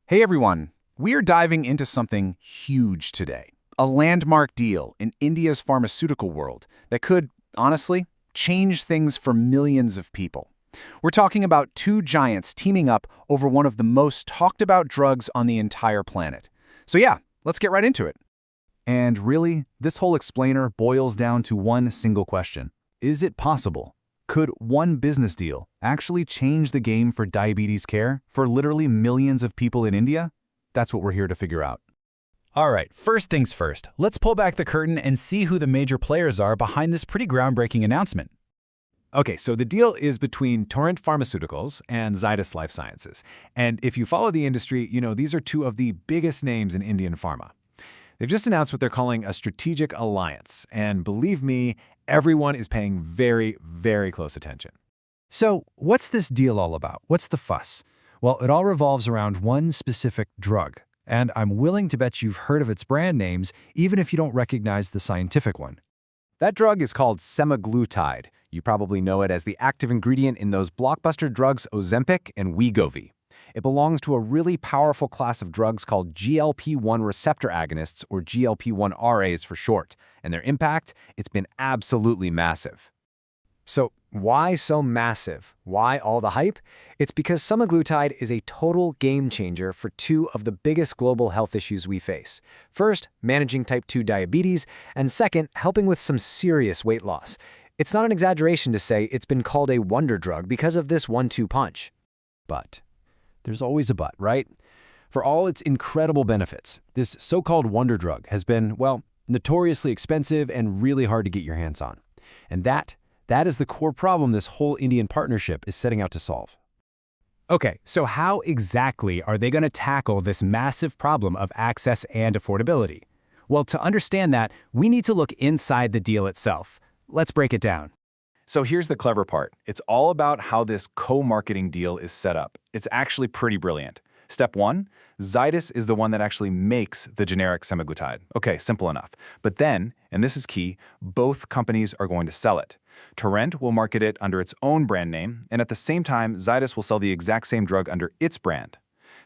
Hey everyone, we are diving into something huge today. A landmark deal in India's pharmaceutical world that could, honestly, change things for millions of people. We're talking about two giants teaming up over one of the most talked about drugs on the entire planet. So yeah, let's get right into it. And really, this whole explainer boils down to one single question. Is it possible? Could one business deal actually change the game for diabetes care for literally millions of people in India? That's what we're here to figure out. All right, first things first, let's pull back the curtain and see who the major players are behind this pretty groundbreaking announcement. Okay, so the deal is between Torrent Pharmaceuticals and Zydus Lifesciences. And if you follow the industry, you know these are two of the biggest names in Indian pharma. They've just announced what they're calling a strategic alliance, and believe me, everyone is paying very, very close attention. So, what's this deal all about? What's the fuss? Well, it all revolves around one specific drug, and I'm willing to bet you've heard of its brand names, even if you don't recognize the scientific one. That drug is called Semaglutide. You probably know it as the active ingredient in those blockbuster drugs Ozempic and Wegovy. It belongs to a really powerful class of drugs called GLP-1 receptor agonists, or GLP-1RAs for short, and their impact, it's been absolutely massive. So why so massive? Why all the hype? It's because semaglutide is a total game changer for two of the biggest global health issues we face. First, managing type 2 diabetes, and second, helping with some serious weight loss. It's not an exaggeration to say it's been called a wonder drug because of this one-two punch. But there's always a but, right? For all its incredible benefits, this so-called wonder drug has been, well, notoriously expensive and really hard to get your hands on. And that is the core problem this whole Indian partnership is setting out to solve. Okay, so how exactly are they going to tackle this massive problem of access and affordability? Well, to understand that, we need to look inside the deal itself. Let's break it down. So here's the clever part. It's all about how this co-marketing deal is set up. It's actually pretty brilliant. Step one, Zydus is the one that actually makes the generic semaglutide. Okay, simple enough. But then, and this is key, both companies are going to sell it. Torrent will market it under its own brand name, and at the same time, Zydus will sell the exact same drug under its brand.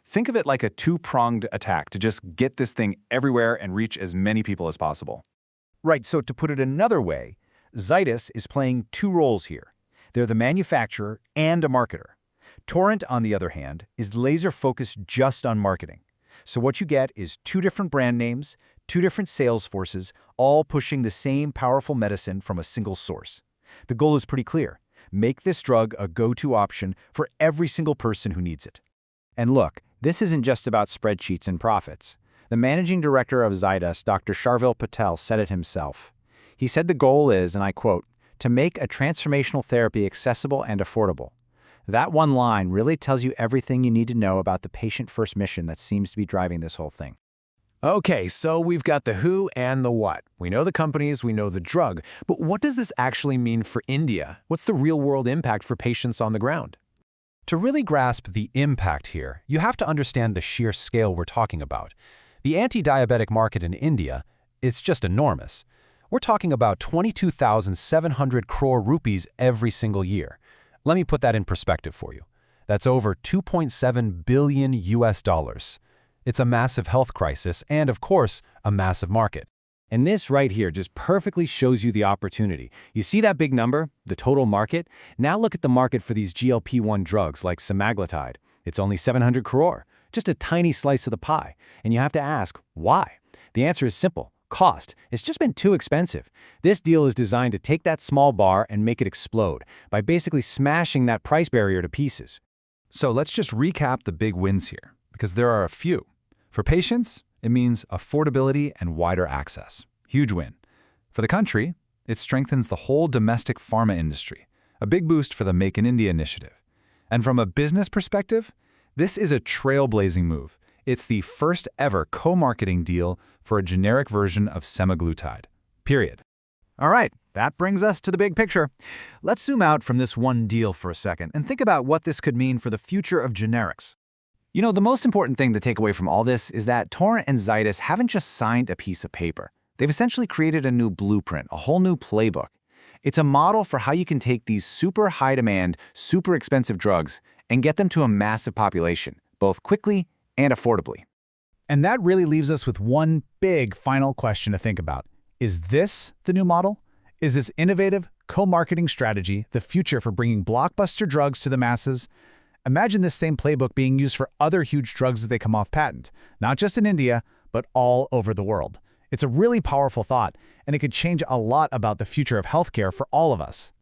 Think of it like a two-pronged attack to just get this thing everywhere and reach as many people as possible. Right, so to put it another way, Zydus is playing two roles here. They're the manufacturer and a marketer. Torrent, on the other hand, is laser-focused just on marketing. So what you get is two different brand names, two different sales forces, all pushing the same powerful medicine from a single source. The goal is pretty clear. Make this drug a go-to option for every single person who needs it. And look, this isn't just about spreadsheets and profits. The managing director of Zydus, Dr. Sharvil Patel, said it himself. He said the goal is, and I quote, to make a transformational therapy accessible and affordable. That one line really tells you everything you need to know about the patient-first mission that seems to be driving this whole thing. Okay, so we've got the who and the what. We know the companies, we know the drug, but what does this actually mean for India? What's the real-world impact for patients on the ground? To really grasp the impact here, you have to understand the sheer scale we're talking about. The anti-diabetic market in India, it's just enormous. We're talking about 22,700 crore rupees every single year. Let me put that in perspective for you. That's over 2.7 billion US dollars. It's a massive health crisis and, of course, a massive market. And this right here just perfectly shows you the opportunity. You see that big number, the total market? Now look at the market for these GLP-1 drugs like semaglutide. It's only 700 crore, just a tiny slice of the pie. And you have to ask, why? The answer is simple. Cost. It's just been too expensive. This deal is designed to take that small bar and make it explode by basically smashing that price barrier to pieces. So let's just recap the big wins here, because there are a few. For patients, it means affordability and wider access. Huge win. For the country, it strengthens the whole domestic pharma industry, a big boost for the Make in India initiative. And from a business perspective, this is a trailblazing move. It's the first ever co-marketing deal for a generic version of semaglutide. Period. All right, that brings us to the big picture. Let's zoom out from this one deal for a second and think about what this could mean for the future of generics. You know, the most important thing to take away from all this is that Torrent and Zydus haven't just signed a piece of paper. They've essentially created a new blueprint, a whole new playbook. It's a model for how you can take these super high-demand, super expensive drugs and get them to a massive population, both quickly and affordably. And that really leaves us with one big final question to think about. Is this the new model? Is this innovative, co-marketing strategy the future for bringing blockbuster drugs to the masses? Imagine this same playbook being used for other huge drugs as they come off patent, not just in India, but all over the world. It's a really powerful thought, and it could change a lot about the future of healthcare for all of us.